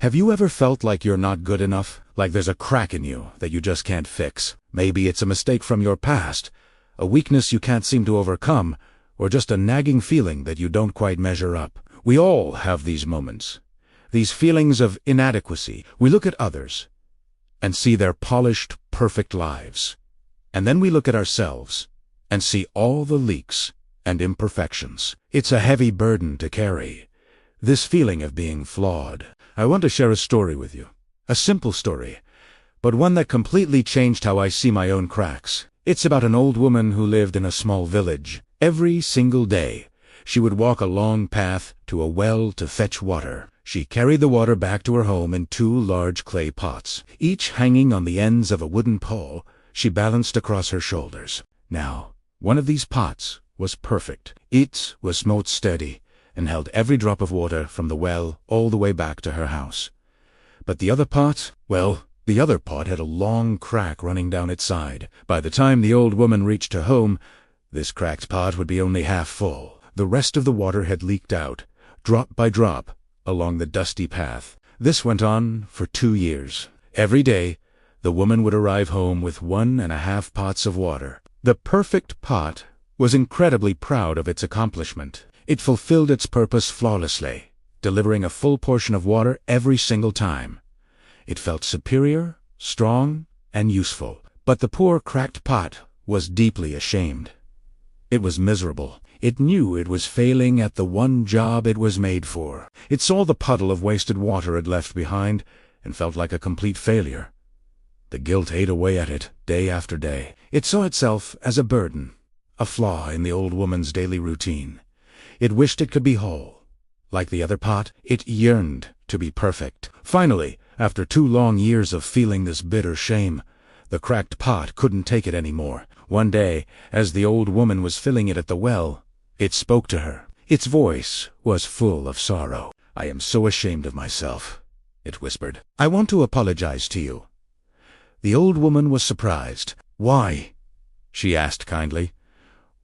Have you ever felt like you're not good enough? Like there's a crack in you that you just can't fix? Maybe it's a mistake from your past, a weakness you can't seem to overcome, or just a nagging feeling that you don't quite measure up. We all have these moments, these feelings of inadequacy. We look at others and see their polished, perfect lives. And then we look at ourselves and see all the leaks and imperfections. It's a heavy burden to carry, this feeling of being flawed. I want to share a story with you. A simple story, but one that completely changed how I see my own cracks. It's about an old woman who lived in a small village. Every single day, she would walk a long path to a well to fetch water. She carried the water back to her home in 2 large clay pots, each hanging on the ends of a wooden pole she balanced across her shoulders. Now, one of these pots was perfect. It was most steady and held every drop of water from the well all the way back to her house. But the other pot, well, the other pot had a long crack running down its side. By the time the old woman reached her home, this cracked pot would be only half full. The rest of the water had leaked out, drop by drop, along the dusty path. This went on for 2 years. Every day, the woman would arrive home with 1.5 pots of water. The perfect pot was incredibly proud of its accomplishment. It fulfilled its purpose flawlessly, delivering a full portion of water every single time. It felt superior, strong, and useful. But the poor cracked pot was deeply ashamed. It was miserable. It knew it was failing at the one job it was made for. It saw the puddle of wasted water it left behind and felt like a complete failure. The guilt ate away at it day after day. It saw itself as a burden, a flaw in the old woman's daily routine. It wished it could be whole. Like the other pot, it yearned to be perfect. Finally, after 2 long years of feeling this bitter shame, the cracked pot couldn't take it anymore. One day, as the old woman was filling it at the well, it spoke to her. Its voice was full of sorrow. "I am so ashamed of myself," it whispered. "I want to apologize to you." The old woman was surprised. "Why?" she asked kindly.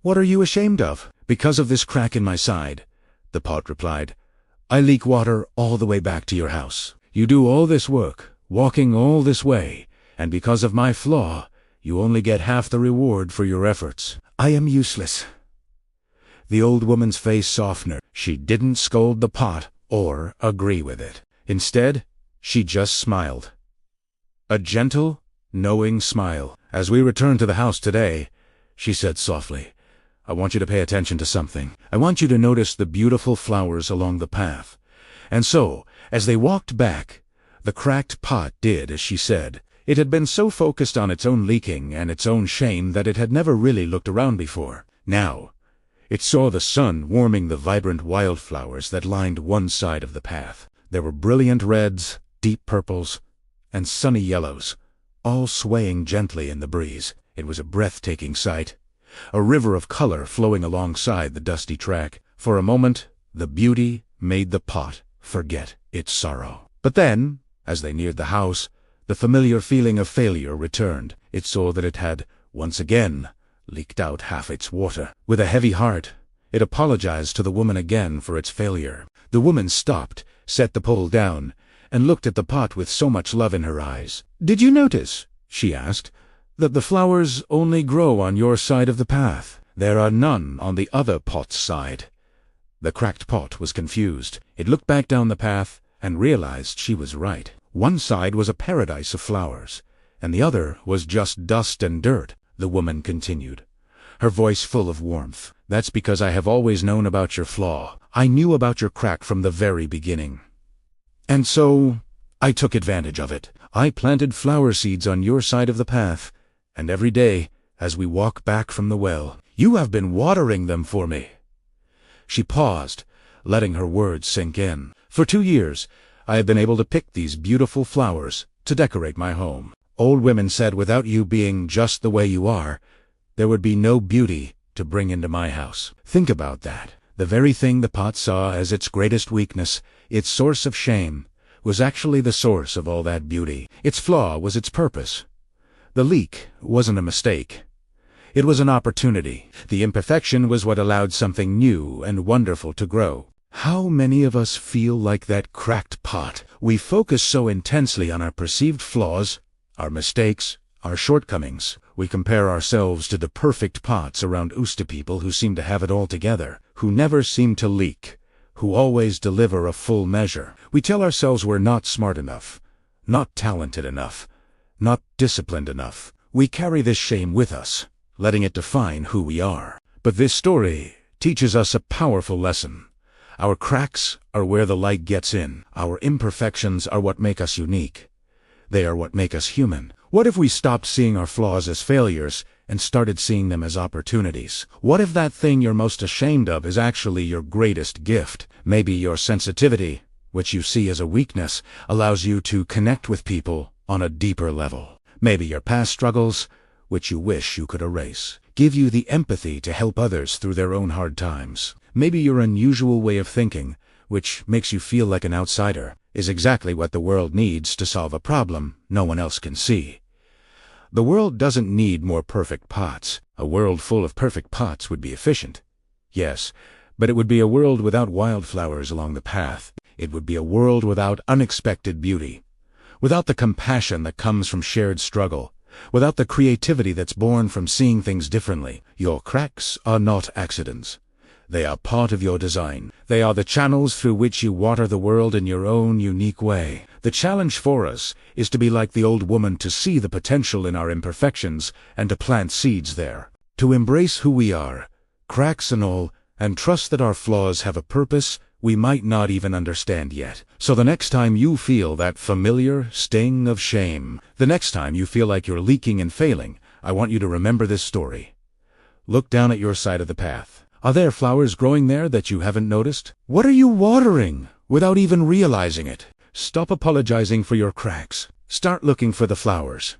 "What are you ashamed of?" "Because of this crack in my side," the pot replied. "I leak water all the way back to your house. You do all this work, walking all this way, and because of my flaw, you only get half the reward for your efforts. I am useless." The old woman's face softened. She didn't scold the pot or agree with it. Instead, she just smiled. A gentle, knowing smile. "As we return to the house today," she said softly, "I want you to pay attention to something. I want you to notice the beautiful flowers along the path." And so, as they walked back, the cracked pot did as she said. It had been so focused on its own leaking and its own shame that it had never really looked around before. Now, it saw the sun warming the vibrant wildflowers that lined one side of the path. There were brilliant reds, deep purples, and sunny yellows, all swaying gently in the breeze. It was a breathtaking sight, a river of color flowing alongside the dusty track. For a moment, the beauty made the pot forget its sorrow. But then, as they neared the house, the familiar feeling of failure returned. It saw that it had, once again, leaked out half its water. With a heavy heart, it apologized to the woman again for its failure. The woman stopped, set the pole down, and looked at the pot with so much love in her eyes. "Did you notice," she asked, "that the flowers only grow on your side of the path? There are none on the other pot's side." The cracked pot was confused. It looked back down the path and realized she was right. One side was a paradise of flowers, and the other was just dust and dirt. The woman continued, her voice full of warmth. "That's because I have always known about your flaw. I knew about your crack from the very beginning. And so, I took advantage of it. I planted flower seeds on your side of the path, and every day, as we walk back from the well, you have been watering them for me." She paused, letting her words sink in. "For 2 years, I have been able to pick these beautiful flowers to decorate my home. Old women said without you being just the way you are, there would be no beauty to bring into my house." Think about that. The very thing the pot saw as its greatest weakness, its source of shame, was actually the source of all that beauty. Its flaw was its purpose. The leak wasn't a mistake. It was an opportunity. The imperfection was what allowed something new and wonderful to grow. How many of us feel like that cracked pot? We focus so intensely on our perceived flaws, our mistakes, our shortcomings. We compare ourselves to the perfect pots around us, to people who seem to have it all together, who never seem to leak, who always deliver a full measure. We tell ourselves we're not smart enough, not talented enough, not disciplined enough. We carry this shame with us, letting it define who we are. But this story teaches us a powerful lesson. Our cracks are where the light gets in. Our imperfections are what make us unique. They are what make us human. What if we stopped seeing our flaws as failures and started seeing them as opportunities? What if that thing you're most ashamed of is actually your greatest gift? Maybe your sensitivity, which you see as a weakness, allows you to connect with people on a deeper level. Maybe your past struggles, which you wish you could erase, give you the empathy to help others through their own hard times. Maybe your unusual way of thinking, which makes you feel like an outsider, is exactly what the world needs to solve a problem no one else can see. The world doesn't need more perfect pots. A world full of perfect pots would be efficient. Yes, but it would be a world without wildflowers along the path. It would be a world without unexpected beauty, without the compassion that comes from shared struggle, without the creativity that's born from seeing things differently. Your cracks are not accidents. They are part of your design. They are the channels through which you water the world in your own unique way. The challenge for us is to be like the old woman, to see the potential in our imperfections and to plant seeds there. To embrace who we are, cracks and all, and trust that our flaws have a purpose we might not even understand yet. So the next time you feel that familiar sting of shame, the next time you feel like you're leaking and failing, I want you to remember this story. Look down at your side of the path. Are there flowers growing there that you haven't noticed? What are you watering without even realizing it? Stop apologizing for your cracks. Start looking for the flowers.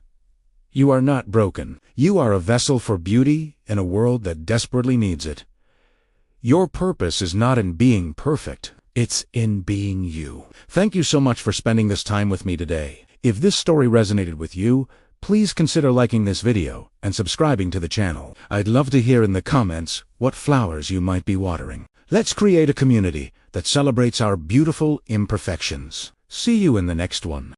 You are not broken. You are a vessel for beauty in a world that desperately needs it. Your purpose is not in being perfect. It's in being you. Thank you so much for spending this time with me today. If this story resonated with you, please consider liking this video and subscribing to the channel. I'd love to hear in the comments what flowers you might be watering. Let's create a community that celebrates our beautiful imperfections. See you in the next one.